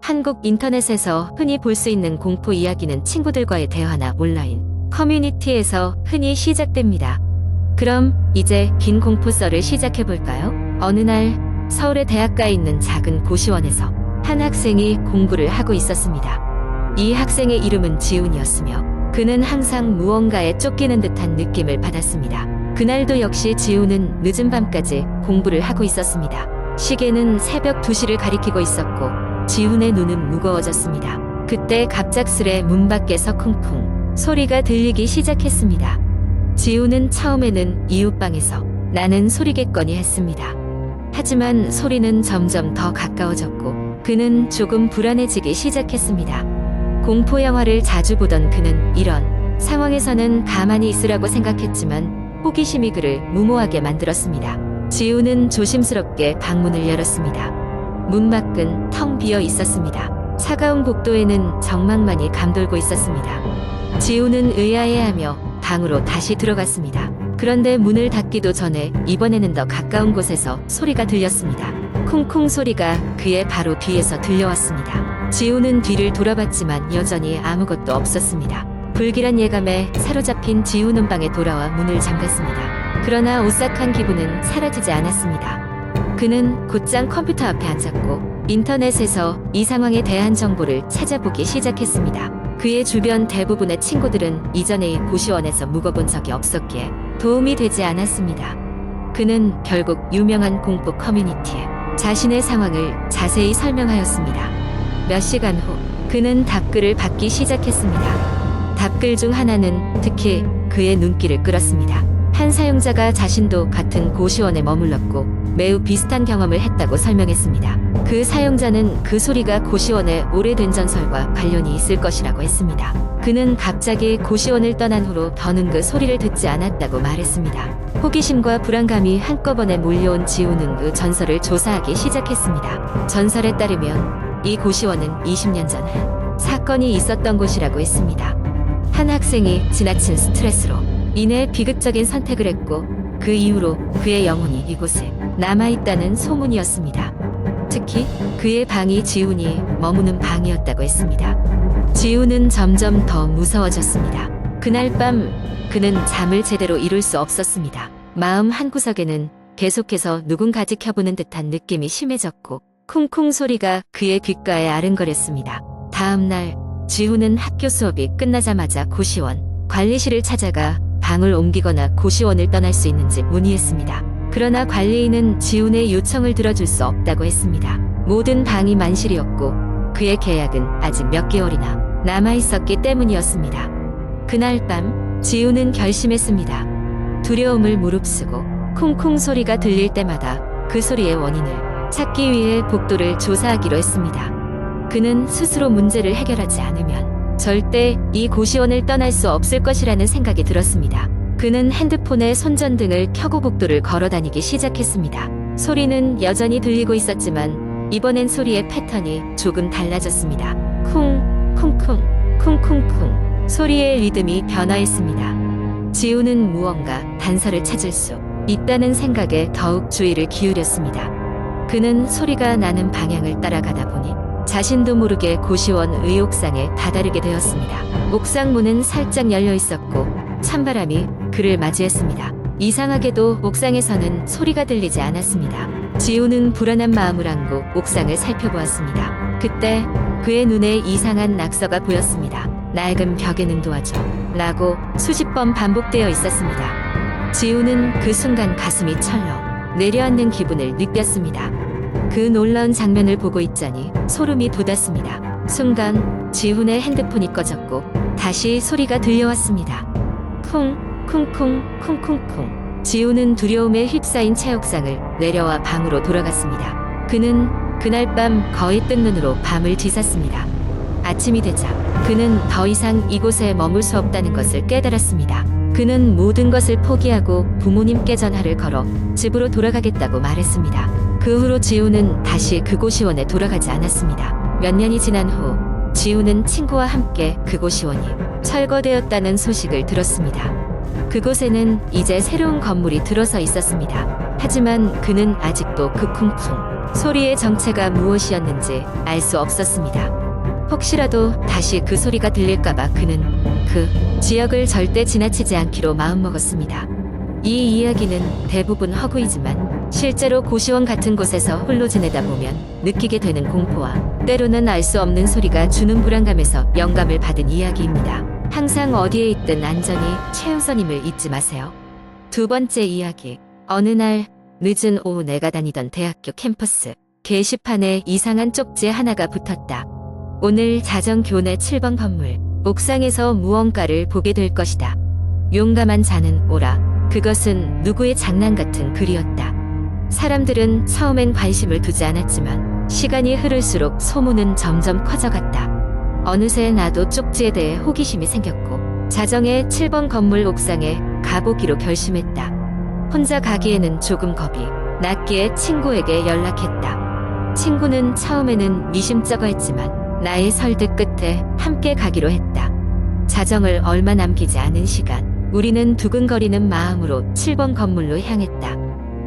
한국 인터넷에서 흔히 볼 수 있는 공포 이야기는 친구들과의 대화나 온라인 커뮤니티에서 흔히 시작됩니다. 그럼 이제 긴 공포썰을 시작해볼까요? 어느 날 서울의 대학가에 있는 작은 고시원에서 한 학생이 공부를 하고 있었습니다. 이 학생의 이름은 지훈이었으며 그는 항상 무언가에 쫓기는 듯한 느낌을 받았습니다. 그날도 역시 지훈은 늦은 밤까지 공부를 하고 있었습니다. 시계는 새벽 2시를 가리키고 있었고 지훈의 눈은 무거워졌습니다. 그때 갑작스레 문 밖에서 쿵쿵 소리가 들리기 시작했습니다. 지훈은 처음에는 이웃방에서 나는 소리겠거니 했습니다. 하지만 소리는 점점 더 가까워졌고 그는 조금 불안해지기 시작했습니다. 공포 영화를 자주 보던 그는 이런 상황에서는 가만히 있으라고 생각했지만 호기심이 그를 무모하게 만들었습니다. 지훈은 조심스럽게 방문을 열었습니다. 문 밖은 텅 비어 있었습니다. 차가운 복도에는 정막만이 감돌고 있었습니다. 지훈은 의아해하며 방으로 다시 들어갔습니다. 그런데 문을 닫기도 전에 이번에는 더 가까운 곳에서 소리가 들렸습니다. 쿵쿵 소리가 그의 바로 뒤에서 들려왔습니다. 지훈은 뒤를 돌아봤지만 여전히 아무것도 없었습니다. 불길한 예감에 사로잡힌 지훈은 방에 돌아와 문을 잠갔습니다. 그러나 오싹한 기분은 사라지지 않았습니다. 그는 곧장 컴퓨터 앞에 앉았고 인터넷에서 이 상황에 대한 정보를 찾아보기 시작했습니다. 그의 주변 대부분의 친구들은 이전에 이 고시원에서 묵어본 적이 없었기에 도움이 되지 않았습니다. 그는 결국 유명한 공포 커뮤니티에 자신의 상황을 자세히 설명하였습니다. 몇 시간 후 그는 답글을 받기 시작했습니다. 답글 중 하나는 특히 그의 눈길을 끌었습니다. 한 사용자가 자신도 같은 고시원에 머물렀고 매우 비슷한 경험을 했다고 설명했습니다. 그 사용자는 그 소리가 고시원의 오래된 전설과 관련이 있을 것이라고 했습니다. 그는 갑자기 고시원을 떠난 후로 더는 그 소리를 듣지 않았다고 말했습니다. 호기심과 불안감이 한꺼번에 몰려온 지훈은 그 전설을 조사하기 시작했습니다. 전설에 따르면 이 고시원은 20년 전 한 사건이 있었던 곳이라고 했습니다. 한 학생이 지나친 스트레스로 인해 비극적인 선택을 했고 그 이후로 그의 영혼이 이곳에 남아있다는 소문이었습니다. 특히 그의 방이 지훈이 머무는 방이었다고 했습니다. 지훈은 점점 더 무서워졌습니다. 그날 밤 그는 잠을 제대로 이룰 수 없었습니다. 마음 한구석에는 계속해서 누군가 지켜보는 듯한 느낌이 심해졌고 쿵쿵 소리가 그의 귓가에 아른거렸습니다. 다음 날 지훈은 학교 수업이 끝나자마자 고시원 관리실을 찾아가 방을 옮기거나 고시원을 떠날 수 있는지 문의했습니다. 그러나 관리인은 지훈의 요청을 들어줄 수 없다고 했습니다. 모든 방이 만실이었고 그의 계약은 아직 몇 개월이나 남아있었기 때문이었습니다. 그날 밤 지훈은 결심했습니다. 두려움을 무릅쓰고 쿵쿵 소리가 들릴 때마다 그 소리의 원인을 찾기 위해 복도를 조사하기로 했습니다. 그는 스스로 문제를 해결하지 않으면 절대 이 고시원을 떠날 수 없을 것이라는 생각이 들었습니다. 그는 핸드폰에 손전등을 켜고 복도를 걸어다니기 시작했습니다. 소리는 여전히 들리고 있었지만 이번엔 소리의 패턴이 조금 달라졌습니다. 쿵, 쿵쿵, 쿵쿵쿵 소리의 리듬이 변화했습니다. 지훈은 무언가 단서를 찾을 수 있다는 생각에 더욱 주의를 기울였습니다. 그는 소리가 나는 방향을 따라가다 보니 자신도 모르게 고시원 의옥상에 다다르게 되었습니다. 옥상 문은 살짝 열려 있었고 찬바람이 그를 맞이했습니다. 이상하게도 옥상에서는 소리가 들리지 않았습니다. 지훈은 불안한 마음을 안고 옥상을 살펴보았습니다. 그때 그의 눈에 이상한 낙서가 보였습니다. 낡은 벽에는 도와줘 라고 수십 번 반복되어 있었습니다. 지훈은 그 순간 가슴이 철렁 내려앉는 기분을 느꼈습니다. 그 놀라운 장면을 보고 있자니 소름이 돋았습니다. 순간 지훈의 핸드폰이 꺼졌고 다시 소리가 들려왔습니다. 쿵, 쿵쿵, 쿵쿵쿵. 지훈은 두려움에 휩싸인 채 옥상을 내려와 방으로 돌아갔습니다. 그는 그날 밤 거의 뜬 눈으로 밤을 지샜습니다. 아침이 되자 그는 더 이상 이곳에 머물 수 없다는 것을 깨달았습니다. 그는 모든 것을 포기하고 부모님께 전화를 걸어 집으로 돌아가겠다고 말했습니다. 그 후로 지훈은 다시 그 고시원에 돌아가지 않았습니다. 몇 년이 지난 후 지훈은 친구와 함께 그 고시원이 철거되었다는 소식을 들었습니다. 그곳에는 이제 새로운 건물이 들어서 있었습니다. 하지만 그는 아직도 그 쿵쿵 소리의 정체가 무엇이었는지 알 수 없었습니다. 혹시라도 다시 그 소리가 들릴까봐 그는 그 지역을 절대 지나치지 않기로 마음먹었습니다. 이 이야기는 대부분 허구이지만 실제로 고시원 같은 곳에서 홀로 지내다 보면 느끼게 되는 공포와 때로는 알 수 없는 소리가 주는 불안감에서 영감을 받은 이야기입니다. 항상 어디에 있든 안전이 최우선임을 잊지 마세요. 두 번째 이야기. 어느 날 늦은 오후 내가 다니던 대학교 캠퍼스 게시판에 이상한 쪽지 하나가 붙었다. 오늘 자정교내 7번 건물 옥상에서 무언가를 보게 될 것이다. 용감한 자는 오라. 그것은 누구의 장난 같은 글이었다. 사람들은 처음엔 관심을 두지 않았지만 시간이 흐를수록 소문은 점점 커져갔다. 어느새 나도 쪽지에 대해 호기심이 생겼고 자정의 7번 건물 옥상에 가보기로 결심했다. 혼자 가기에는 조금 겁이 났기에 친구에게 연락했다. 친구는 처음에는 미심쩍어했지만 나의 설득 끝에 함께 가기로 했다. 자정을 얼마 남기지 않은 시간 우리는 두근거리는 마음으로 7번 건물로 향했다.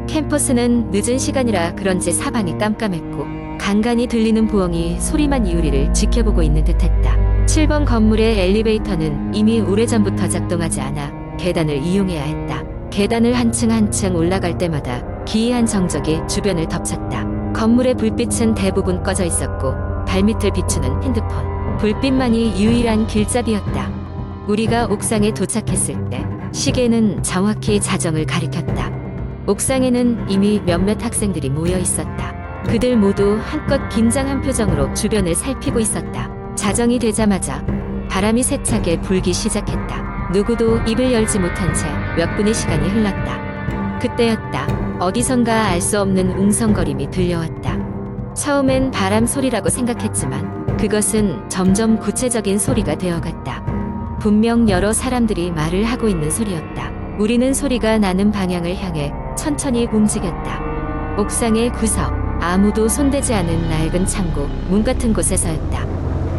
캠퍼스는 늦은 시간이라 그런지 사방이 깜깜했고 간간히 들리는 부엉이 소리만 이 우리를 지켜보고 있는 듯했다. 7번 건물의 엘리베이터는 이미 오래전부터 작동하지 않아 계단을 이용해야 했다. 계단을 한층 한층 올라갈 때마다 기이한 정적이 주변을 덮쳤다. 건물의 불빛은 대부분 꺼져 있었고 발밑을 비추는 핸드폰 불빛만이 유일한 길잡이였다. 우리가 옥상에 도착했을 때 시계는 정확히 자정을 가리켰다. 옥상에는 이미 몇몇 학생들이 모여 있었다. 그들 모두 한껏 긴장한 표정으로 주변을 살피고 있었다. 자정이 되자마자 바람이 세차게 불기 시작했다. 누구도 입을 열지 못한 채 몇 분의 시간이 흘렀다. 그때였다. 어디선가 알 수 없는 웅성거림이 들려왔다. 처음엔 바람 소리라고 생각했지만 그것은 점점 구체적인 소리가 되어갔다. 분명 여러 사람들이 말을 하고 있는 소리였다. 우리는 소리가 나는 방향을 향해 천천히 움직였다. 옥상의 구석, 아무도 손대지 않은 낡은 창고, 문 같은 곳에서였다.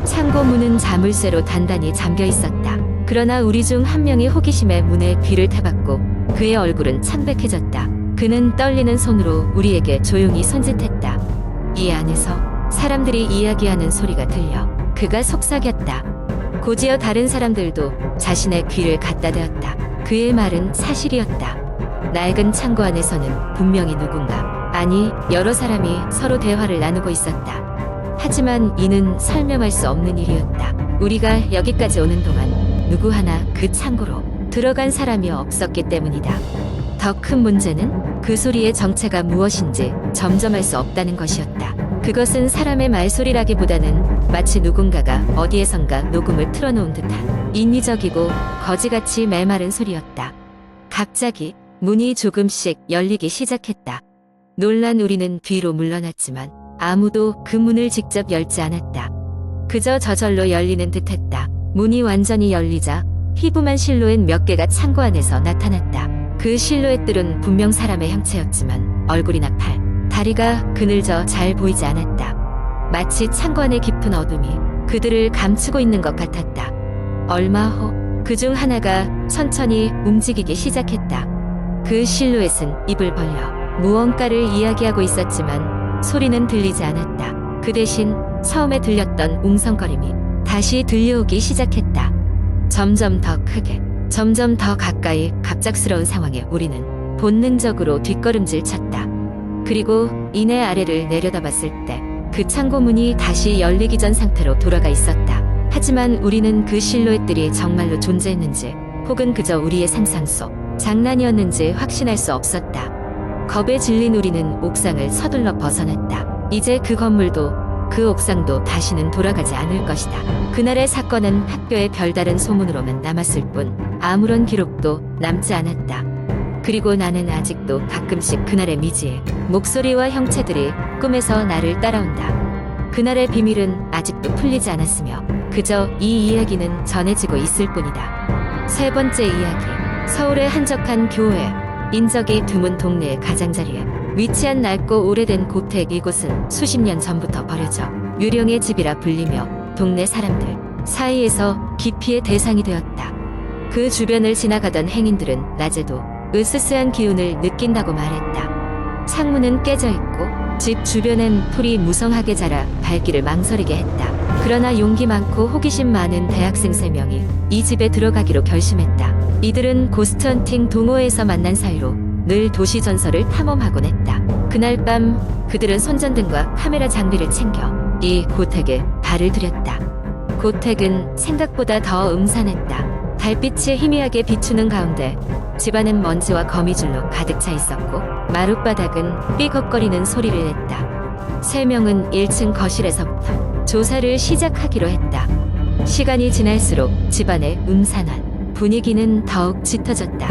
창고 문은 자물쇠로 단단히 잠겨 있었다. 그러나 우리 중 한 명이 호기심에 문에 귀를 대봤고 그의 얼굴은 창백해졌다. 그는 떨리는 손으로 우리에게 조용히 손짓했다. 이 안에서 사람들이 이야기하는 소리가 들려 그가 속삭였다. 곧이어 다른 사람들도 자신의 귀를 갖다 대었다. 그의 말은 사실이었다. 낡은 창고 안에서는 분명히 누군가, 아니 여러 사람이 서로 대화를 나누고 있었다. 하지만 이는 설명할 수 없는 일이었다. 우리가 여기까지 오는 동안 누구 하나 그 창고로 들어간 사람이 없었기 때문이다. 더 큰 문제는 그 소리의 정체가 무엇인지 점점 알 수 없다는 것이었다. 그것은 사람의 말소리라기보다는 마치 누군가가 어디에선가 녹음을 틀어놓은 듯한 인위적이고 거지같이 메마른 소리였다. 갑자기 문이 조금씩 열리기 시작했다. 놀란 우리는 뒤로 물러났지만 아무도 그 문을 직접 열지 않았다. 그저 저절로 열리는 듯했다. 문이 완전히 열리자 희부만 실루엣 몇 개가 창고 안에서 나타났다. 그 실루엣들은 분명 사람의 형체였지만 얼굴이나 팔, 다리가 그늘져 잘 보이지 않았다. 마치 창고 안의 깊은 어둠이 그들을 감추고 있는 것 같았다. 얼마 후 그 중 하나가 천천히 움직이기 시작했다. 그 실루엣은 입을 벌려 무언가를 이야기하고 있었지만 소리는 들리지 않았다. 그 대신 처음에 들렸던 웅성거림이 다시 들려오기 시작했다. 점점 더 크게, 점점 더 가까이. 갑작스러운 상황에 우리는 본능적으로 뒷걸음질 쳤다. 그리고 이내 아래를 내려다봤을 때 그 창고 문이 다시 열리기 전 상태로 돌아가 있었다. 하지만 우리는 그 실루엣들이 정말로 존재했는지 혹은 그저 우리의 상상 속 장난이었는지 확신할 수 없었다. 겁에 질린 우리는 옥상을 서둘러 벗어났다. 이제 그 건물도 그 옥상도 다시는 돌아가지 않을 것이다. 그날의 사건은 학교의 별다른 소문으로만 남았을 뿐 아무런 기록도 남지 않았다. 그리고 나는 아직도 가끔씩 그날의 미지의 목소리와 형체들이 꿈에서 나를 따라온다. 그날의 비밀은 아직도 풀리지 않았으며 그저 이 이야기는 전해지고 있을 뿐이다. 세 번째 이야기. 서울의 한적한 교회. 인적이 드문 동네의 가장자리에 위치한 낡고 오래된 고택. 이곳은 수십 년 전부터 버려져 유령의 집이라 불리며 동네 사람들 사이에서 기피의 대상이 되었다. 그 주변을 지나가던 행인들은 낮에도 으스스한 기운을 느낀다고 말했다. 창문은 깨져 있고 집 주변엔 풀이 무성하게 자라 발길을 망설이게 했다. 그러나 용기 많고 호기심 많은 대학생 3명이 이 집에 들어가기로 결심했다. 이들은 고스트헌팅 동호회에서 만난 사이로 늘 도시 전설을 탐험하곤 했다. 그날 밤 그들은 손전등과 카메라 장비를 챙겨 이 고택에 발을 들였다. 고택은 생각보다 더 음산했다. 달빛이 희미하게 비추는 가운데 집안은 먼지와 거미줄로 가득 차 있었고 마룻바닥은 삐걱거리는 소리를 냈다. 3명은 1층 거실에서부터 조사를 시작하기로 했다. 시간이 지날수록 집안의 음산한 분위기는 더욱 짙어졌다.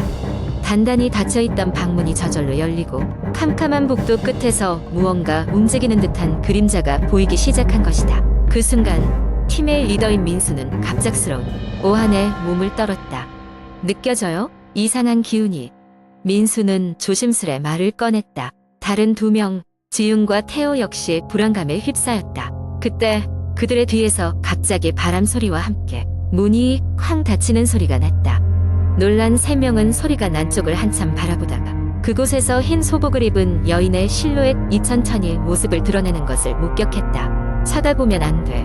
단단히 닫혀있던 방문이 저절로 열리고 캄캄한 복도 끝에서 무언가 움직이는 듯한 그림자가 보이기 시작한 것이다. 그 순간 팀의 리더인 민수는 갑작스러운 오한에 몸을 떨었다. 느껴져요? 이상한 기운이. 민수는 조심스레 말을 꺼냈다. 다른 2명, 지윤과 태호 역시 불안감에 휩싸였다. 그때 그들의 뒤에서 갑자기 바람 소리와 함께 문이 쾅 닫히는 소리가 났다. 놀란 3명은 소리가 난 쪽을 한참 바라보다가 그곳에서 흰 소복을 입은 여인의 실루엣이 천천히 모습을 드러내는 것을 목격했다. 쳐다보면 안 돼.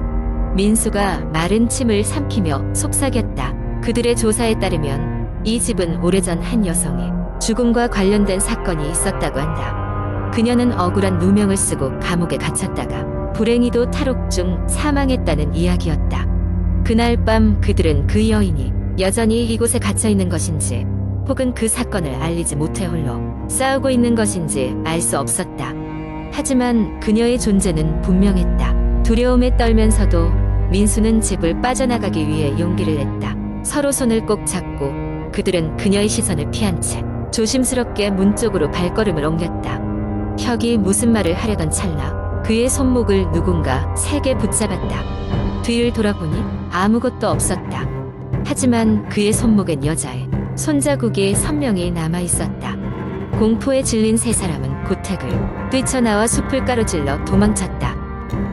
민수가 마른 침을 삼키며 속삭였다. 그들의 조사에 따르면 이 집은 오래전 한 여성이 죽음과 관련된 사건이 있었다고 한다. 그녀는 억울한 누명을 쓰고 감옥에 갇혔다가 불행히도 탈옥 중 사망했다는 이야기였다. 그날 밤 그들은 그 여인이 여전히 이곳에 갇혀 있는 것인지 혹은 그 사건을 알리지 못해 홀로 싸우고 있는 것인지 알 수 없었다. 하지만 그녀의 존재는 분명했다. 두려움에 떨면서도 민수는 집을 빠져나가기 위해 용기를 냈다. 서로 손을 꼭 잡고 그들은 그녀의 시선을 피한 채 조심스럽게 문 쪽으로 발걸음을 옮겼다. 혁이 무슨 말을 하려던 찰나 그의 손목을 누군가 세게 붙잡았다. 뒤를 돌아보니 아무것도 없었다. 하지만 그의 손목엔 여자의 손자국이 선명히 남아있었다. 공포에 질린 3사람은 고택을 뛰쳐나와 숲을 가로질러 도망쳤다.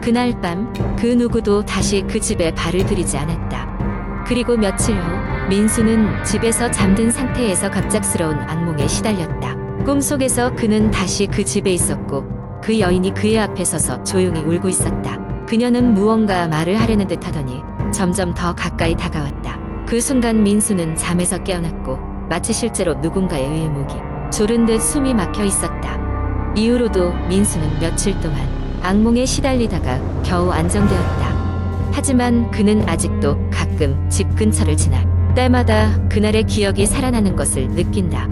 그날 밤 그 누구도 다시 그 집에 발을 들이지 않았다. 그리고 며칠 후 민수는 집에서 잠든 상태에서 갑작스러운 악몽에 시달렸다. 꿈속에서 그는 다시 그 집에 있었고 그 여인이 그의 앞에 서서 조용히 울고 있었다. 그녀는 무언가 말을 하려는 듯 하더니 점점 더 가까이 다가왔다. 그 순간 민수는 잠에서 깨어났고 마치 실제로 누군가에 의해 목이 조른 듯 숨이 막혀 있었다. 이후로도 민수는 며칠 동안 악몽에 시달리다가 겨우 안정되었다. 하지만 그는 아직도 가끔 집 근처를 지날 때마다 그날의 기억이 살아나는 것을 느낀다.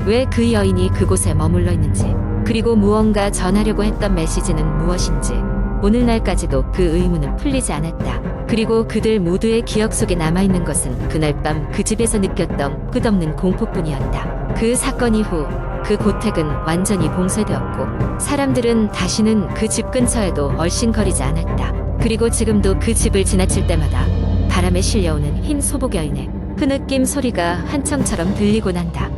왜 그 여인이 그곳에 머물러 있는지, 그리고 무언가 전하려고 했던 메시지는 무엇인지 오늘날까지도 그 의문은 풀리지 않았다. 그리고 그들 모두의 기억 속에 남아있는 것은 그날 밤 그 집에서 느꼈던 끝없는 공포뿐이었다. 그 사건 이후 그 고택은 완전히 봉쇄되었고 사람들은 다시는 그 집 근처에도 얼씬거리지 않았다. 그리고 지금도 그 집을 지나칠 때마다 바람에 실려오는 흰 소복 여인의 흐느낌 소리가 한청처럼 들리곤 한다.